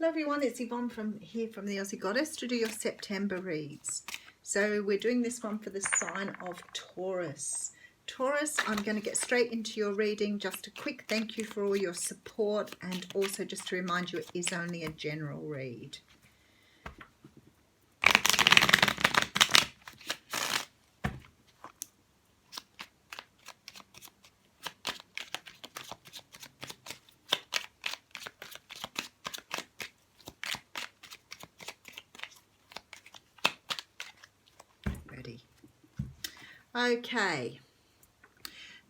Hello everyone, it's Yvonne from the Aussie Goddess to do your September reads. So we're doing this one for the sign of Taurus. Taurus, I'm going to get straight into your reading. Just a quick thank you for all your support, and also just to remind you it is only a general read. Ready. Okay.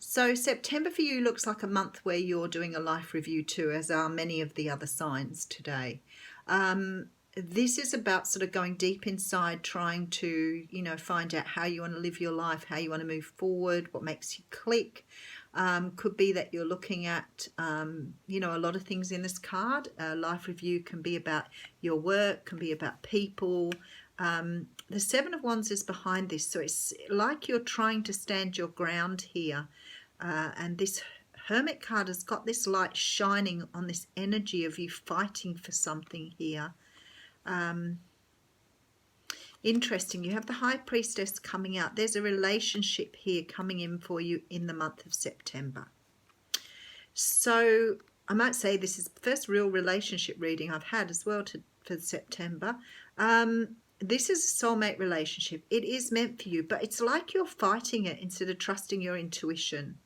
So September for you looks like a month where you're doing a life review too, as are many of the other signs today. This is about sort of going deep inside, trying to, find out how you want to live your life, how you want to move forward, what makes you click. Could be that you're looking at, a lot of things in this card. Life review can be about your work, can be about people. The Seven of Wands is behind this, so it's like you're trying to stand your ground here. And this Hermit card has got this light shining on this energy of you fighting for something here. Interesting, you have the High Priestess coming out. There's a relationship here coming in for you in the month of September. So I might say this is the first real relationship reading I've had as well for September. This is a soulmate relationship. It is meant for you, but it's like you're fighting it instead of trusting your intuition.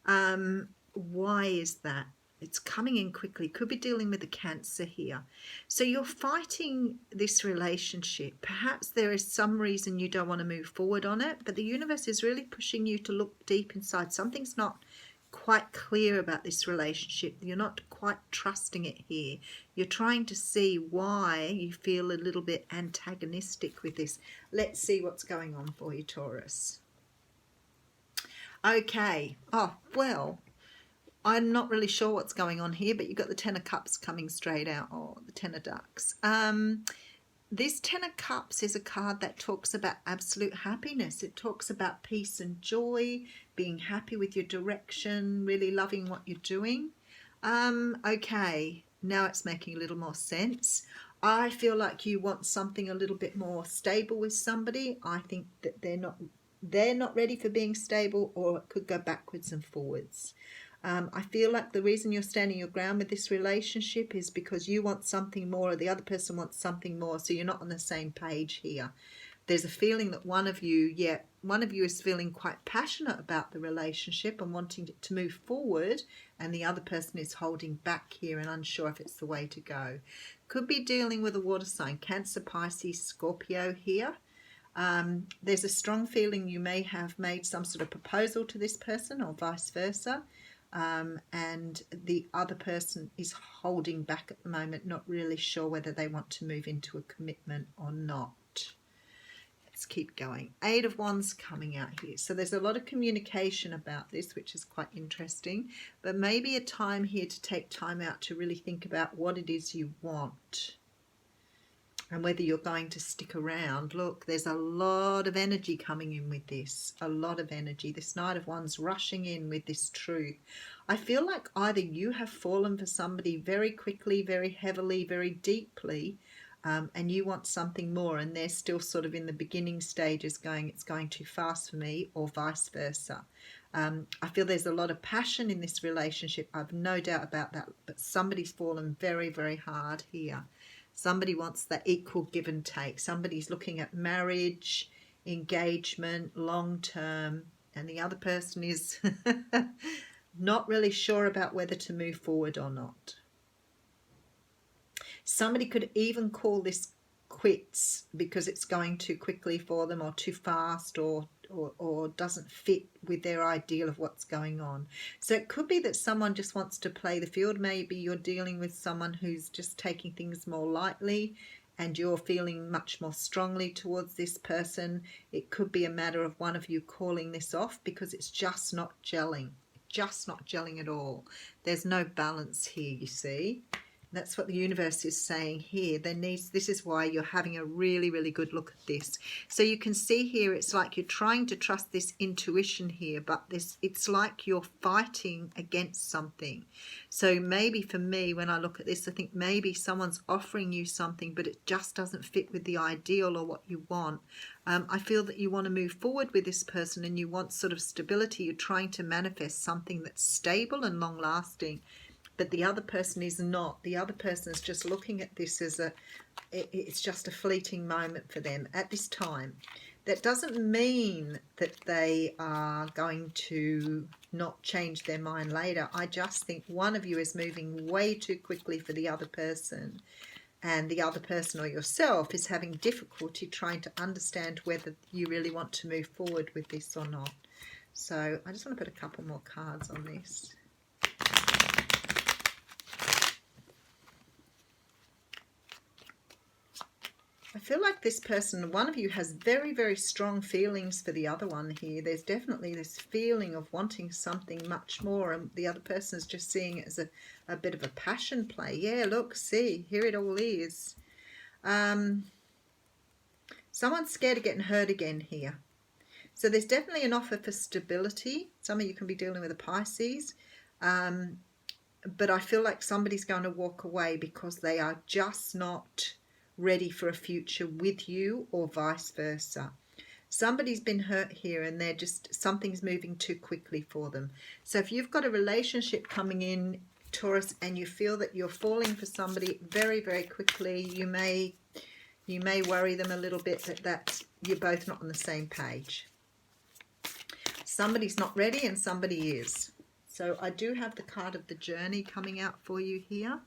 Why is that? It's coming in quickly. Could be dealing with a Cancer here. So you're fighting this relationship. Perhaps there is some reason you don't want to move forward on it, but the universe is really pushing you to look deep inside. Something's not quite clear about this relationship. You're not quite trusting it here. You're trying to see why you feel a little bit antagonistic with this. Let's see what's going on for you, Taurus. Okay. Oh, well, I'm not really sure what's going on here, but you've got the Ten of Cups coming straight out, or the Ten of Ducks. This Ten of Cups is a card that talks about absolute happiness. It talks about peace and joy, being happy with your direction, really loving what you're doing. Okay, now it's making a little more sense. I feel like you want something a little bit more stable with somebody. I think that they're not ready for being stable, or it could go backwards and forwards. I feel like the reason you're standing your ground with this relationship is because you want something more, or the other person wants something more, so you're not on the same page here. There's a feeling that one of you is feeling quite passionate about the relationship and wanting it to move forward, and the other person is holding back here and unsure if it's the way to go. Could be dealing with a water sign, Cancer, Pisces, Scorpio here. There's a strong feeling you may have made some sort of proposal to this person, or vice versa. And the other person is holding back at the moment, not really sure whether they want to move into a commitment or not. Let's keep going. Eight of Wands coming out here. So there's a lot of communication about this, which is quite interesting, but maybe a time here to take time out to really think about what it is you want and whether you're going to stick around. Look, there's a lot of energy coming in with this, a lot of energy. This Knight of Wands rushing in with this truth. I feel like either you have fallen for somebody very quickly, very heavily, very deeply, and you want something more, and they're still sort of in the beginning stages going, it's going too fast for me, or vice versa. I feel there's a lot of passion in this relationship. I've no doubt about that, but somebody's fallen very, very hard here. Somebody wants that equal give and take. Somebody's looking at marriage, engagement, long term, and the other person is not really sure about whether to move forward or not. Somebody could even call this quits because it's going too quickly for them, or too fast, or doesn't fit with their ideal of what's going on. So it could be that someone just wants to play the field. Maybe you're dealing with someone who's just taking things more lightly, and you're feeling much more strongly towards this person. It could be a matter of one of you calling this off because it's just not gelling. Just not gelling at all. There's no balance here, you see. That's what the universe is saying here. This is why you're having a really, really good look at this. So you can see here, it's like you're trying to trust this intuition here, but it's like you're fighting against something. So maybe for me, when I look at this, I think maybe someone's offering you something, but it just doesn't fit with the ideal or what you want. I feel that you want to move forward with this person and you want sort of stability. You're trying to manifest something that's stable and long lasting. But the other person is not. The other person is just looking at this as it's just a fleeting moment for them at this time. That doesn't mean that they are going to not change their mind later. I just think one of you is moving way too quickly for the other person, and the other person or yourself is having difficulty trying to understand whether you really want to move forward with this or not. So I just want to put a couple more cards on this. I feel like this person, one of you, has very, very strong feelings for the other one here. There's definitely this feeling of wanting something much more, and the other person is just seeing it as a bit of a passion play. Yeah, look, see, here it all is. Someone's scared of getting hurt again here. So there's definitely an offer for stability. Some of you can be dealing with a Pisces. But I feel like somebody's going to walk away because they are just not ready for a future with you, or vice versa. Somebody's been hurt here and they're just, something's moving too quickly for them. So if you've got a relationship coming in, Taurus, and you feel that you're falling for somebody very, very quickly, you may worry them a little bit that you're both not on the same page. Somebody's not ready and somebody is. So I do have the card of the journey coming out for you here.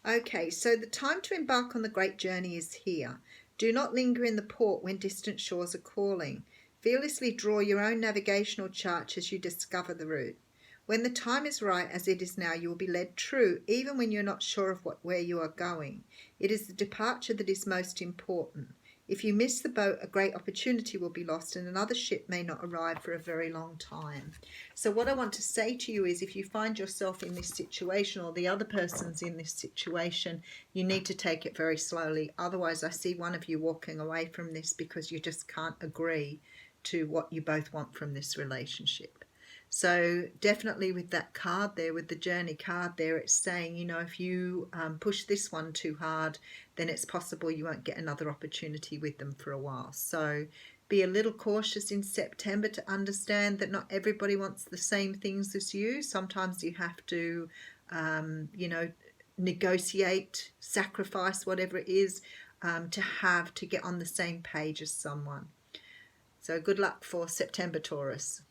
Okay, so the time to embark on the great journey is here. Do not linger in the port when distant shores are calling. Fearlessly draw your own navigational chart as you discover the route. When the time is right, as it is now, you will be led true, even when you're not sure of where you are going. It is the departure that is most important. If you miss the boat, a great opportunity will be lost and another ship may not arrive for a very long time. So what I want to say to you is, if you find yourself in this situation or the other person's in this situation, you need to take it very slowly. Otherwise, I see one of you walking away from this because you just can't agree to what you both want from this relationship. So definitely with that card there, with the journey card there, it's saying, you know, if you push this one too hard, then it's possible you won't get another opportunity with them for a while. So be a little cautious in September to understand that not everybody wants the same things as you. Sometimes you have to, you know, negotiate, sacrifice, whatever it is, to get on the same page as someone. So good luck for September, Taurus.